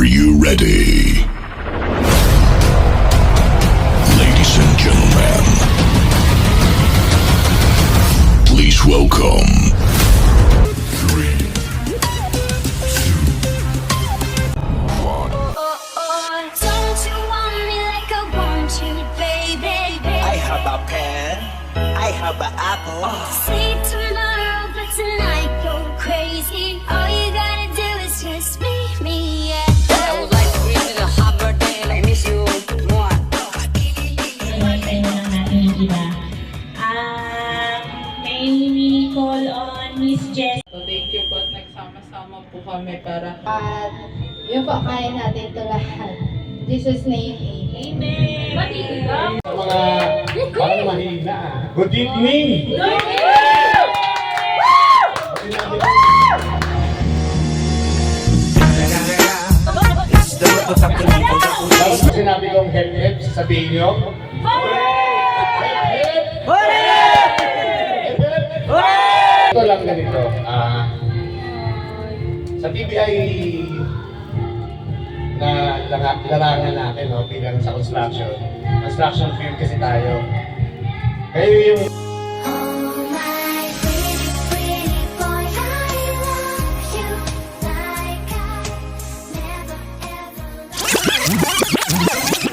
Are you ready? Ladies and gentlemen, please welcome. 3, 2, 1. Don't you want me like I want you, baby? I have a pen, I have an apple. Sleep tomorrow, but tonight go crazy. All you gotta do is just meet me, yeah. I would like to wish you a happy birthday and I miss you more. Tayo lang natin yung iba. May call on Miss Jess. So thank you po at nagsama-sama po kami para At yun po, kaya natin ito lahat. In Jesus' name, amen. Sa mga parang mahina. Good evening! Tapos sinabi kong hep-hep, sasabihin nyo? Hep-hep! Hep-hep! Ito lang ganito. Sa TBI na larangan natin, no, bilang sa construction field kasi tayo. Kayo yung Oh my pretty, pretty boy, I love you like I never ever loved.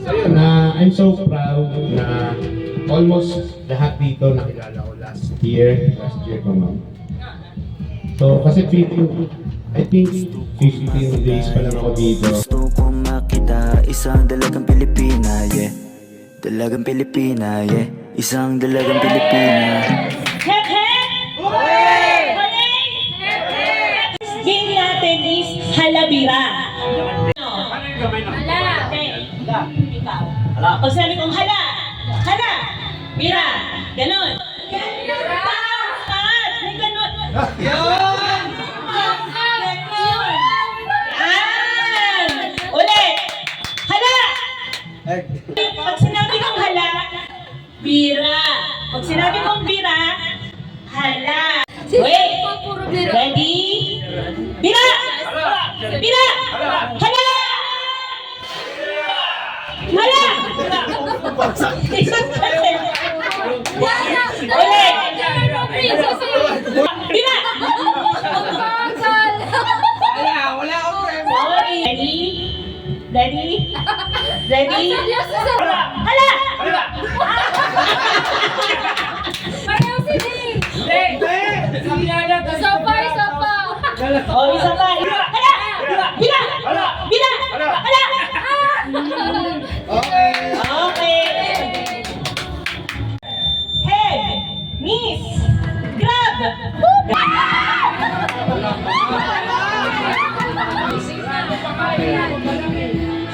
So yun, I'm so proud na almost lahat dito nakilala ko last year ko, ma'am. So kasi I think 15 days pa lang ako dito. Gusto kong makita isang dalagang Pilipina, yeah. Dalagang Pilipina, yeah. Isang dalagang Pilipina. Hep, hep! Hooray! Game natin is halabira. Hala! Ikaw. Pag sabi kong hala! Hala! Bira! Ganon! Taas! May ganon! Yan! Ulit! Hala! Pag sinabi kong hala, bira. Pag sinabi kong bira, hala. Wait! Ready? Bira! Bira! Hala! Hala! Isang kasi. Ulit! Bira! Sorry. Ready? Ready? Hala! Oh, isa pa. Hala! Bira! Bira! Hala! Okay. Head, knees, grab.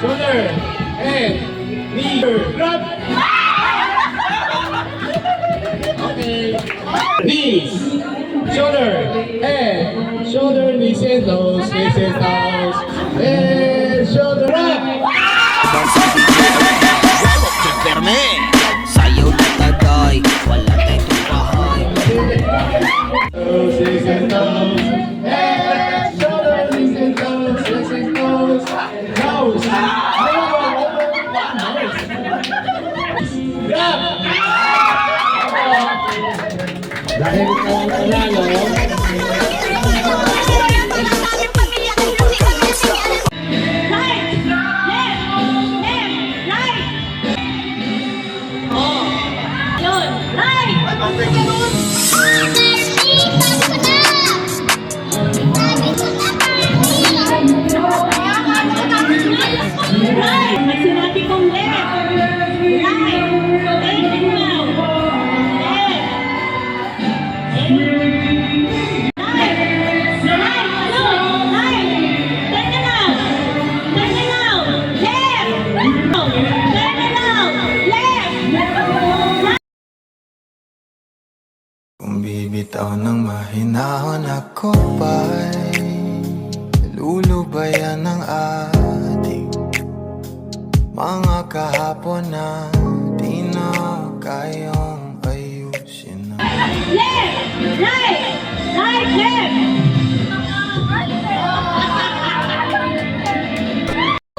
Shoulder, head, knee, grab. Okay. Knees, shoulder, head, shoulder, knees and toes, head, shoulder, grab. Perme, sayaw na tagay, wala tayong bahay. Toes, knees and toes, head, shoulder, knees and toes, nose. Grab! Dahil ito ang panalo, Right, left, right. Oh, yun, right. Right. Pag sinabi kong left, right. Left now. Left. Kung bibitaw ng mahinahon ako ba'y lulubayan ng ating mga kahapon na di na kayang ayusin na. Right! Right, left!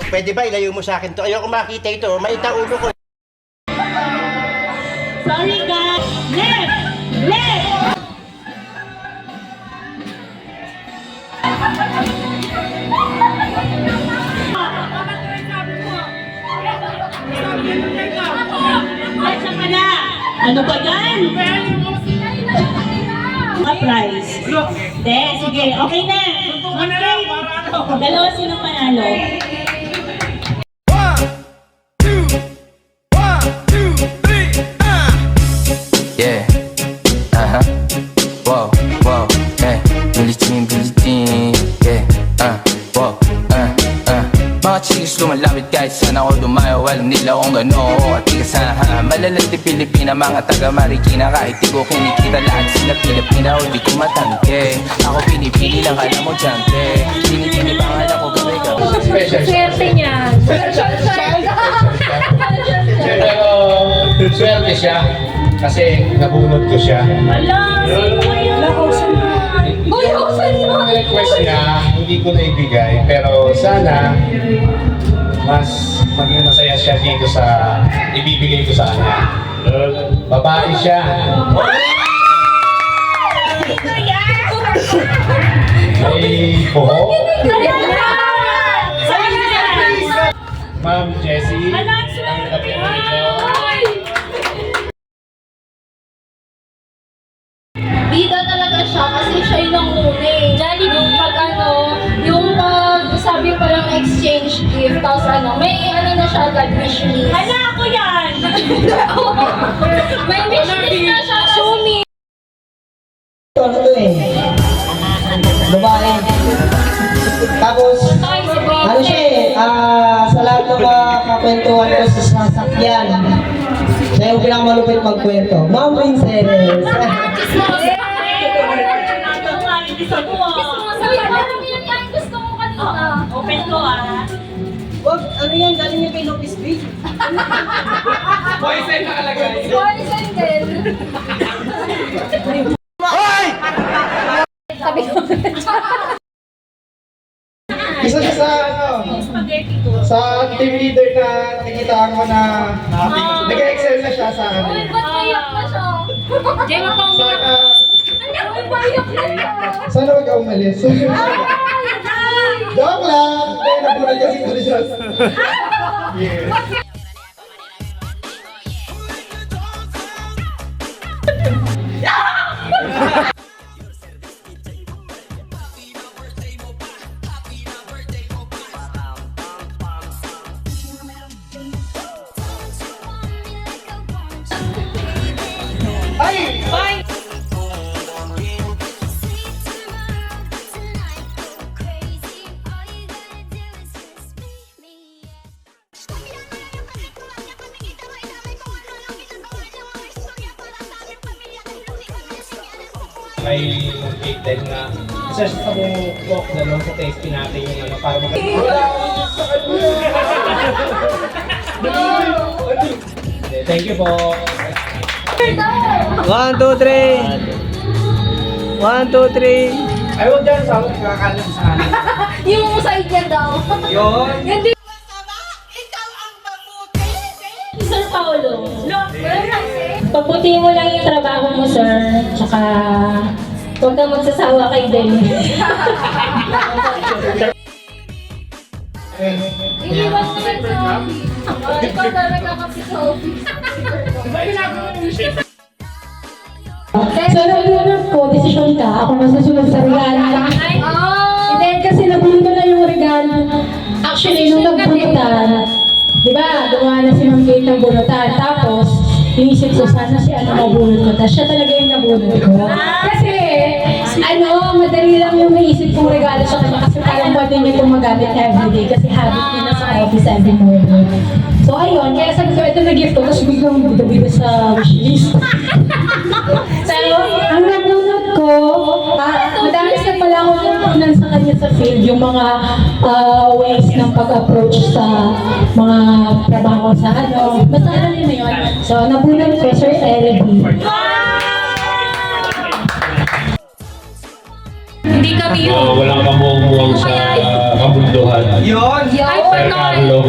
Pwede ba ilayo mo sa akin to? Ayoko makita ito. Maita ulo ko. Sorry guys! Left! Left! Ay, siya pala! Ano ba yan? Prize. Hindi, sige. Okay na. Okay. Dalawa silang panalo. Yeah. Whoa, whoa, yeah. Billie Jean, yeah. Whoa, Mga chicks lumalapit kahit saan ako dumayo. Alam nila kung gano'n at tigasahan. Malalandi Pilipina, mga taga Marikina. Kahit di ko kinikita lahat sila Pilipina o di ko matangke. Ako pinipili lang, alam mo diyante. Pinipili pangalan ko gabi ka. Swerte niya. Pero swerte siya kasi nabunod ko siya. Wala! Sino yun? Yung request niya, hindi ko naibigay. Pero sana mas maging masaya siya dito sa ibibigay ko sa kanya. Babae siya. May buhok. Ma'am Jessie. Ang lapit nito. Bida talaga siya kasi siya yung nanguna eh. Yung pag yung pag sabi pa lang exchange gift, tapos may na siya agad wish list. Hala ako yan! May wish list na siya, Sumi. Ano to eh? Babae. Tapos, ano siya eh, sa lahat ng mga kakwentuhan ko sa sasakyan, siya yung pinakamalupit magkwento. Ma'am Princess! Open ko ah. Wag, ano yan? Galing niya kay Lopez Bridge. Poison nakalagay. Poison din. Sabi ko. Isa siya sa, sa team leader na nakikitaan ko na nag-excel na siya sa akin. Uy, ba't payak na siya? Diyan mo pang Sana, Uy, payak na siya. sana wag ka umalis. Joke lang! Kaya nabunod kasi ko siya. Ay! May located na isa siya sa bukok na sa tasting natin yung ano para mag- Thank you po. 1, 2, 3! 1, 2, 3! Ay, huwag dyan sa kakanan sa kanan. Yung side niya daw. Yun. Hindi. Sir Paolo. Pagputi mo lang yung trabaho mo, sir. Tsaka, huwag kang magsasawa kay Demi. Iniwan mo yan sa office. Ikaw talaga kasi sa office. So, nag-unang ko, desisyon ka, ako masusunod sa regalo. Hindi, kasi nabulong ko na yung regalo. Actually, nung nagbunutan, di ba, gumawa na si Ma'am Kate ng bunutan. Tapos, inisip ko, sana si ano mabunot ko. Tapos siya talaga yung nabunot ko. Kasi, madali lang yung naisip kong regalo sa kanya kasi parang pwede niya itong magamit everyday kasi habit niya na sa office every morning. So, ayun, kaya sabi ko, ito na gift ko, tapos biglang bida-bida sa wishlist. So, ang nabunot ko, madalas na pala ako natutunan sa kanya sa field, yung mga ways ng pag-approach sa mga trabaho sa basta alam niyo na yun. So, nabunot ko, Sir LB. Hindi kami yun. Walang kamuang sa kabunduhan. Yun! Ay, Sir panoy. Carlo.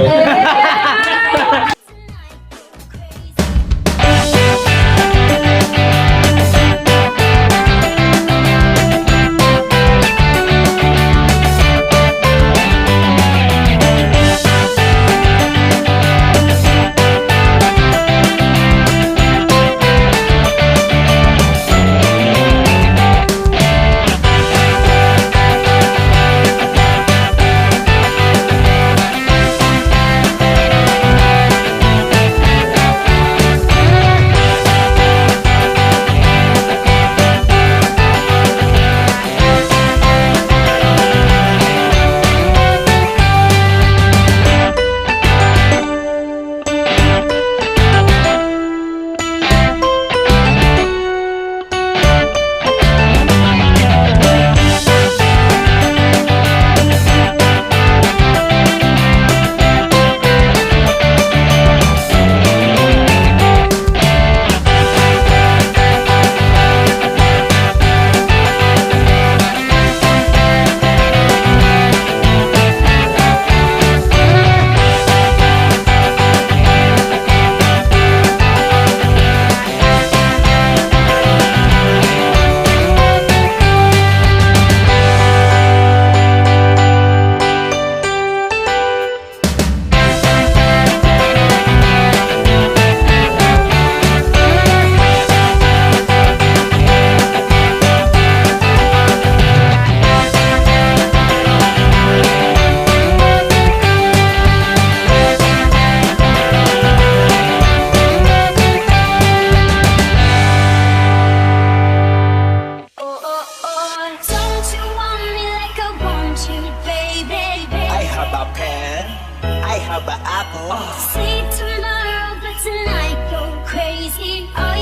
Don't you want me like I want you, baby? I have a pen, I have an apple. Sleep tomorrow, but tonight go crazy. All